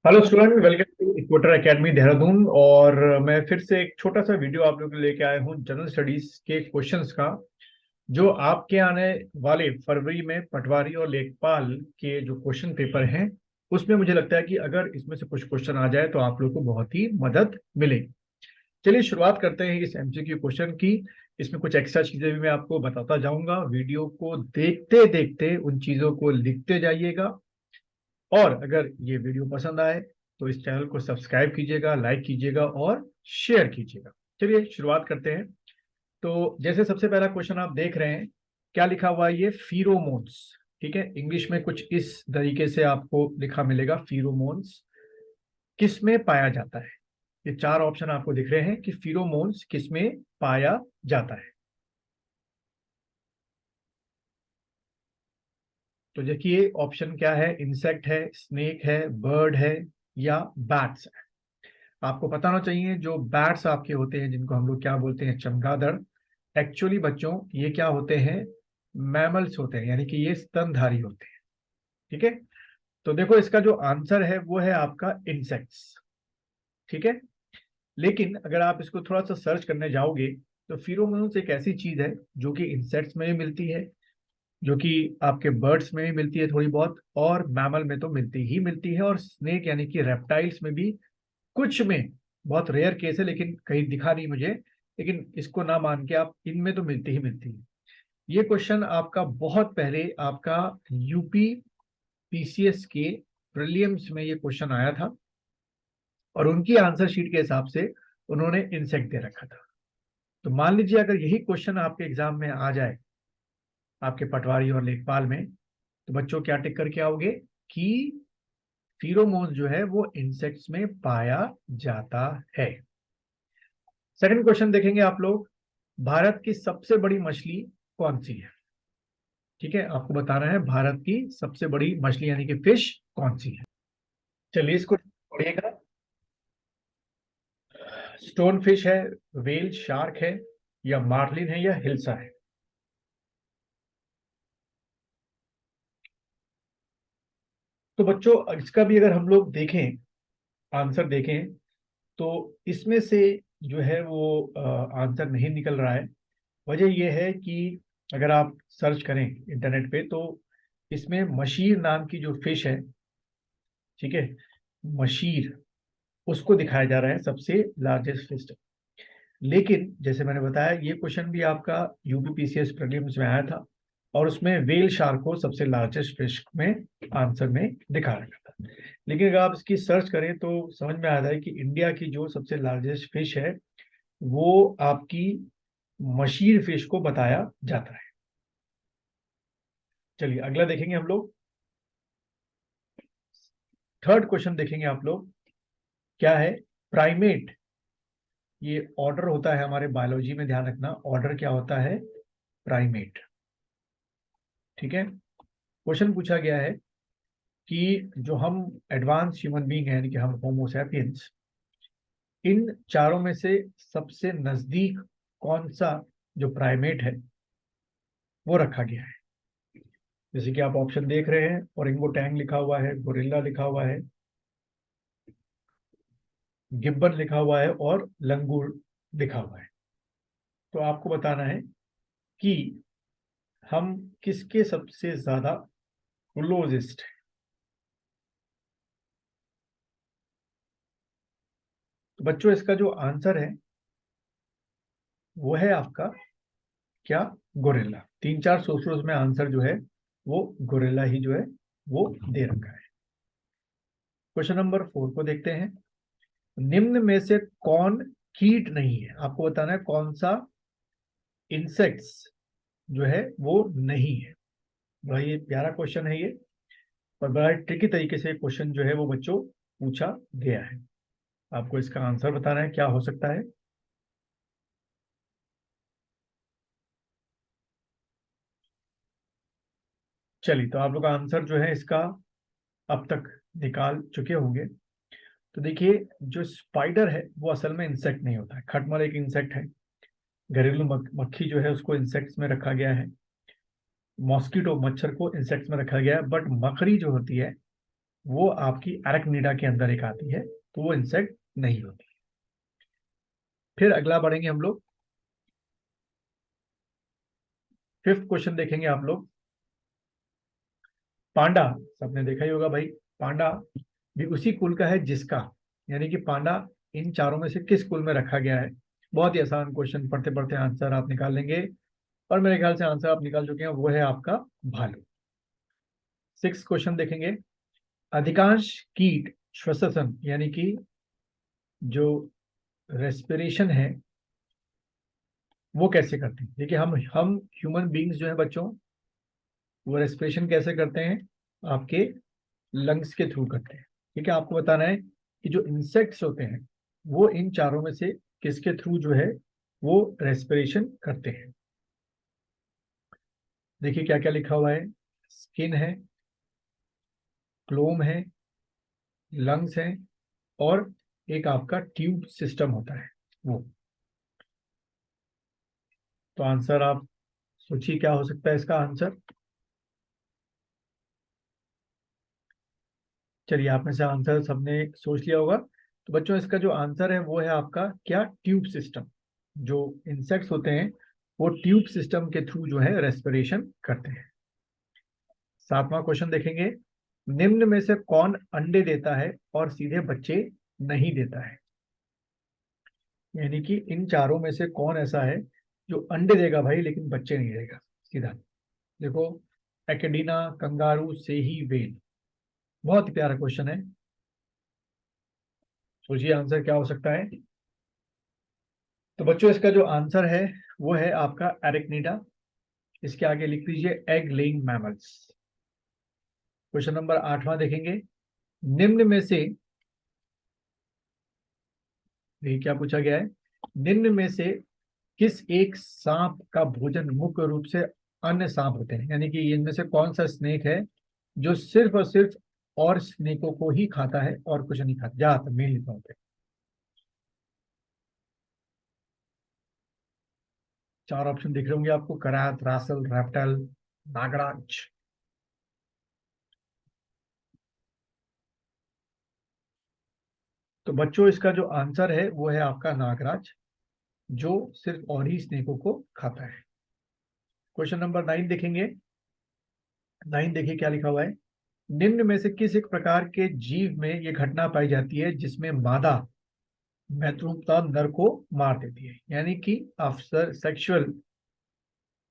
Hello student, welcome to Equator Academy Dehradun. और मैं फिर से एक छोटा सा वीडियो आप लोगों के लिए लेके आया हूँ जनरल स्टडीज के क्वेश्चंस का, जो आपके आने वाले फरवरी में पटवारी और लेखपाल के जो क्वेश्चन पेपर हैं उसमें मुझे लगता है कि अगर इसमें से कुछ क्वेश्चन आ जाए तो आप लोग को बहुत ही मदद मिलेगी। चलिए शुरुआत करते हैं इस एमसीक्यू क्वेश्चन की। इसमें कुछ एक्स्ट्रा चीजें भी मैं आपको बताता जाऊंगा। वीडियो को देखते देखते उन चीजों को लिखते जाइएगा। और अगर ये वीडियो पसंद आए तो इस चैनल को सब्सक्राइब कीजिएगा, लाइक कीजिएगा और शेयर कीजिएगा। चलिए शुरुआत करते हैं। तो जैसे सबसे पहला क्वेश्चन आप देख रहे हैं, क्या लिखा हुआ है? ये फीरोमोन्स। ठीक है, इंग्लिश में कुछ इस तरीके से आपको लिखा मिलेगा, फीरोमोन्स किस में पाया जाता है। ये चार ऑप्शन आपको दिख रहे हैं कि फीरोमोन्स किस में पाया जाता है। तो देखिए ऑप्शन क्या है, इंसेक्ट है, स्नेक है, बर्ड है या बैट्स है। आपको पता होना चाहिए जो बैट्स आपके होते हैं जिनको हम लोग क्या बोलते हैं, चमगादड़। एक्चुअली बच्चों ये क्या होते हैं, मैमल्स होते हैं, यानी कि ये स्तनधारी होते हैं। ठीक है, तो देखो इसका जो आंसर है वो है आपका इंसेक्ट्स। ठीक है, लेकिन अगर आप इसको थोड़ा सा सर्च करने जाओगे तो फिरोमोन्स एक ऐसी चीज है जो कि इंसेक्ट्स में भी मिलती है, जो कि आपके बर्ड्स में भी मिलती है थोड़ी बहुत, और मैमल में तो मिलती ही मिलती है, और स्नेक यानी कि रेप्टाइल्स में भी कुछ में, बहुत रेयर केस है लेकिन कहीं दिखा नहीं मुझे, लेकिन इसको ना मान के आप इनमें तो मिलती ही मिलती है। ये क्वेश्चन आपका बहुत पहले आपका यूपी पीसीएस के प्रीलिम्स में ये क्वेश्चन आया था, और उनकी आंसर शीट के हिसाब से उन्होंने इंसेक्ट दे रखा था। तो मान लीजिए अगर यही क्वेश्चन आपके एग्जाम में आ जाए, आपके पटवारी और लेखपाल में, तो बच्चों क्या टिक करके आओगे कि फीरोमोन्स जो है वो इंसेक्ट्स में पाया जाता है। सेकंड क्वेश्चन देखेंगे आप लोग, भारत की सबसे बड़ी मछली कौन सी है? ठीक है, आपको बताना है भारत की सबसे बड़ी मछली यानी कि फिश कौन सी है। चलिए इसको पढ़िएगा। स्टोन फिश है, वेल शार्क है, या मार्लिन है, या हिल्सा है। तो बच्चों इसका भी अगर हम लोग देखें, आंसर देखें, तो इसमें से जो है वो आंसर नहीं निकल रहा है। वजह यह है कि अगर आप सर्च करें इंटरनेट पे तो इसमें मशीर नाम की जो फिश है, ठीक है, मशीर, उसको दिखाया जा रहा है सबसे लार्जेस्ट फिश। लेकिन जैसे मैंने बताया ये क्वेश्चन भी आपका यूपीपीसीएस प्रीलिम्स में आया था, और उसमें वेल शार्क को सबसे लार्जेस्ट फिश में आंसर में दिखा रखा था। लेकिन अगर आप इसकी सर्च करें तो समझ में आता है कि इंडिया की जो सबसे लार्जेस्ट फिश है वो आपकी मशीर फिश को बताया जाता है। चलिए अगला देखेंगे हम लोग। थर्ड क्वेश्चन देखेंगे आप लोग, क्या है? प्राइमेट, ये ऑर्डर होता है हमारे बायोलॉजी में, ध्यान रखना ऑर्डर क्या होता है, प्राइमेट। ठीक है, क्वेश्चन पूछा गया है कि जो हम एडवांस ह्यूमन बींग हैं, यानी कि हम होमोसैपियंस, इन चारों में से सबसे नजदीक कौन सा जो प्राइमेट है वो रखा गया है। जैसे कि आप ऑप्शन देख रहे हैं, ओरिंगोटैंग लिखा हुआ है, गोरिल्ला लिखा हुआ है, गिब्बन लिखा हुआ है, और लंगूर लिखा हुआ है। तो आपको बताना है कि हम किसके सबसे ज्यादा क्लोजेस्ट है। तो बच्चों इसका जो आंसर है वो है आपका क्या, गोरिल्ला। तीन चार सोर्सेज में आंसर जो है वो गोरिल्ला ही जो है वो दे रखा है। क्वेश्चन नंबर 4 को देखते हैं। निम्न में से कौन कीट नहीं है? आपको बताना है कौन सा इंसेक्ट्स जो है वो नहीं है। बड़ा ये प्यारा क्वेश्चन है ये, और बड़ा ट्रिकी तरीके से क्वेश्चन जो है वो बच्चों पूछा गया है। आपको इसका आंसर बताना है क्या हो सकता है। चलिए तो आप लोग आंसर जो है इसका अब तक निकाल चुके होंगे। तो देखिए जो स्पाइडर है वो असल में इंसेक्ट नहीं होता है। खटमल एक इंसेक्ट है, घरेलू मक्खी जो है उसको इंसेक्ट्स में रखा गया है, मॉस्किटो मच्छर को इंसेक्ट्स में रखा गया है, बट मकड़ी जो होती है वो आपकी अरेक्निडा के अंदर एक आती है, तो वो इंसेक्ट नहीं होती। फिर अगला बढ़ेंगे हम लोग, फिफ्थ क्वेश्चन देखेंगे आप लोग। पांडा, सबने देखा ही होगा भाई, पांडा भी उसी कुल का है जिसका, यानी कि पांडा इन चारों में से किस कुल में रखा गया है। बहुत ही आसान क्वेश्चन, पढ़ते पढ़ते आंसर आप निकाल लेंगे, और मेरे ख्याल से आंसर आप निकाल चुके हैं, वो है आपका भालू। सिक्स क्वेश्चन देखेंगे। अधिकांश कीट श्वसन यानी कि जो रेस्पिरेशन है वो कैसे करते हैं। देखिए हम ह्यूमन बींग्स जो है बच्चों, वो रेस्पिरेशन कैसे करते हैं, आपके लंग्स के थ्रू करते हैं। ठीक है, आपको बताना है कि जो इंसेक्ट्स होते हैं वो इन चारों में से किसके थ्रू जो है वो रेस्पिरेशन करते हैं। देखिए क्या क्या लिखा हुआ है, स्किन है, क्लोम है, लंग्स है, और एक आपका ट्यूब सिस्टम होता है वो। तो आंसर आप सोचिए क्या हो सकता है इसका आंसर। चलिए, आप में से आंसर सबने सोच लिया होगा। तो बच्चों इसका जो आंसर है वो है आपका क्या, ट्यूब सिस्टम। जो इंसेक्ट्स होते हैं वो ट्यूब सिस्टम के थ्रू जो है रेस्पिरेशन करते हैं। सातवां क्वेश्चन देखेंगे। निम्न में से कौन अंडे देता है और सीधे बच्चे नहीं देता है। यानी कि इन चारों में से कौन ऐसा है जो अंडे देगा भाई लेकिन बच्चे नहीं देगा सीधा। देखो, एकेडिना, कंगारू, सेही, वेल। बहुत ही प्यारा क्वेश्चन है, सोचिए आंसर क्या हो सकता है। तो बच्चों इसका जो आंसर है वो है आपका एरिकनीडा। इसके आगे लिख लीजिए egg laying mammals. Question number आठवां देखेंगे। निम्न में से, ये क्या पूछा गया है, निम्न में से किस एक सांप का भोजन मुख्य रूप से अन्य सांप होते हैं। यानी कि इनमें से कौन सा स्नेक है जो सिर्फ और सिर्फ और स्नेकों को ही खाता है और कुछ नहीं खाता, ज्यादातर मेनली तौर पे। चार ऑप्शन दिख रहे होंगे आपको, करात, रासल, रैप्टल, नागराज। तो बच्चों इसका जो आंसर है वो है आपका नागराज, जो सिर्फ और ही स्नेकों को खाता है। क्वेश्चन नंबर नाइन देखेंगे। नाइन देखिए क्या लिखा हुआ है। निम्न में से किस एक प्रकार के जीव में यह घटना पाई जाती है जिसमें मादा महत्वपूर्ण नर को मार देती है। यानी कि आफ्टर सेक्सुअल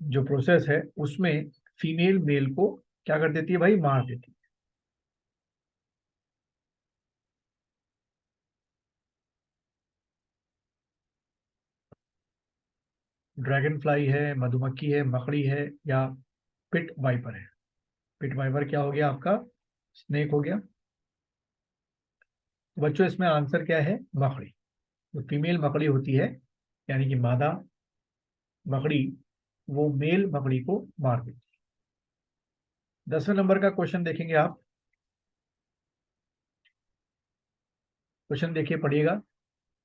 जो प्रोसेस है उसमें फीमेल मेल को क्या कर देती है भाई, मार देती है। ड्रैगन फ्लाई है, मधुमक्खी है, मकड़ी है, या पिट वाइपर है। पिट वाइपर क्या हो गया आपका, स्नेक हो गया। तो बच्चों इसमें आंसर क्या है, मकड़ी। जो फीमेल मकड़ी होती है, यानी कि मादा मकड़ी, वो मेल मकड़ी को मार देती है। 10वें नंबर का क्वेश्चन देखेंगे आप। क्वेश्चन देखिए, पढ़िएगा।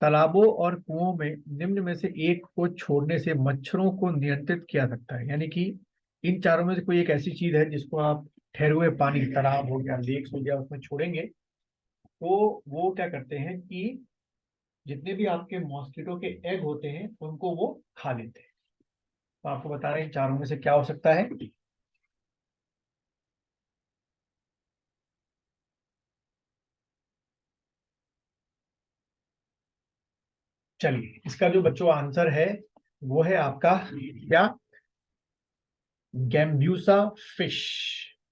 तालाबों और कुओं में निम्न में से एक को छोड़ने से मच्छरों को नियंत्रित किया सकता है। यानी कि इन चारों में से कोई एक ऐसी चीज है जिसको आप ठहरे हुए पानी, तालाब हो गया, लेक्स हो गया, उसमें छोड़ेंगे तो वो क्या करते हैं कि जितने भी आपके मॉस्किटो के एग होते हैं उनको वो खा लेते हैं। तो आपको बता रहे हैं इन चारों में से क्या हो सकता है। चलिए, इसका जो बच्चों आंसर है वो है आपका क्या, गैम्ब्यूसा फिश।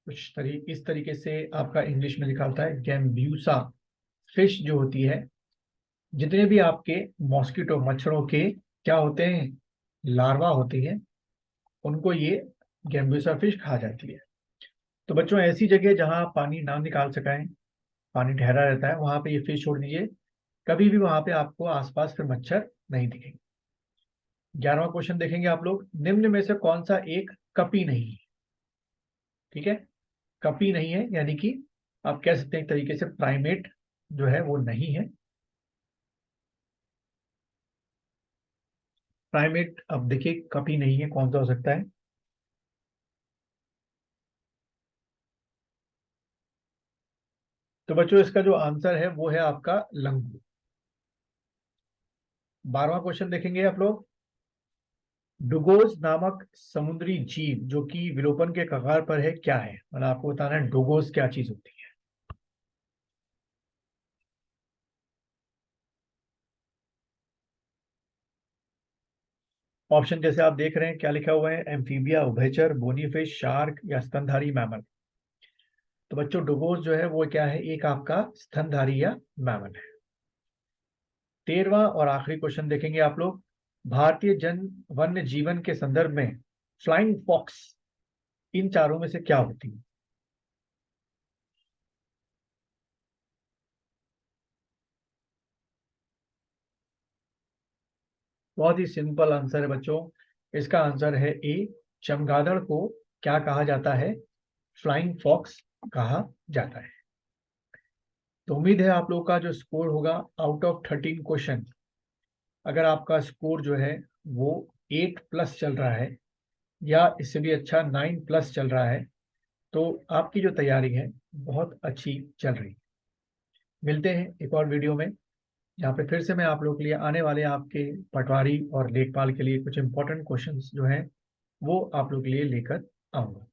इस तरीके से आपका इंग्लिश में लिखा होता है, गैम्ब्यूसा फिश जो होती है, जितने भी आपके मॉस्किटो मच्छरों के क्या होते हैं, लार्वा होती है, उनको ये गैम्ब्यूसा फिश खा जाती है। तो बच्चों ऐसी जगह जहां पानी ना निकाल सकाएं, पानी ठहरा रहता है, वहां पे ये फिश छोड़ दीजिए। कभी भी वहां पे आपको आसपास फिर मच्छर नहीं दिखेंगे। 11वां क्वेश्चन देखेंगे आप लोग। निम्न में से कौन सा एक कपी नहीं है। ठीक है, कपी नहीं है यानी कि आप कह सकते हैं एक तरीके से प्राइमेट जो है वो नहीं है। प्राइमेट, अब देखिए कपी नहीं है, कौन सा हो सकता है। तो बच्चों इसका जो आंसर है वो है आपका लंगूर। 12वां क्वेश्चन देखेंगे आप लोग। डुगोज नामक समुद्री जीव जो कि विलोपन के कगार पर है क्या है, मतलब आपको बताना है डुगोज क्या चीज होती है। ऑप्शन जैसे आप देख रहे हैं क्या लिखा हुआ है, एम्फीबिया, उभयचर, बोनीफिश, शार्क या स्तनधारी मैमल। तो बच्चों डुगोज जो है वो क्या है, एक आपका स्तनधारी या मैमल है। 13वां और आखिरी क्वेश्चन देखेंगे आप लोग। भारतीय जन वन्य जीवन के संदर्भ में फ्लाइंग फॉक्स इन चारों में से क्या होती है। बहुत ही सिंपल आंसर है बच्चों, इसका आंसर है ए, चमगादड़ को क्या कहा जाता है, फ्लाइंग फॉक्स कहा जाता है। तो उम्मीद है आप लोगों का जो स्कोर होगा आउट ऑफ 13 क्वेश्चन, अगर आपका स्कोर जो है वो 8+ चल रहा है या इससे भी अच्छा 9+ चल रहा है, तो आपकी जो तैयारी है बहुत अच्छी चल रही है। मिलते हैं एक और वीडियो में, जहाँ पे फिर से मैं आप लोगों के लिए आने वाले आपके पटवारी और लेखपाल के लिए कुछ इंपॉर्टेंट क्वेश्चंस जो हैं वो आप लोग के लिए लेकर आऊंगा।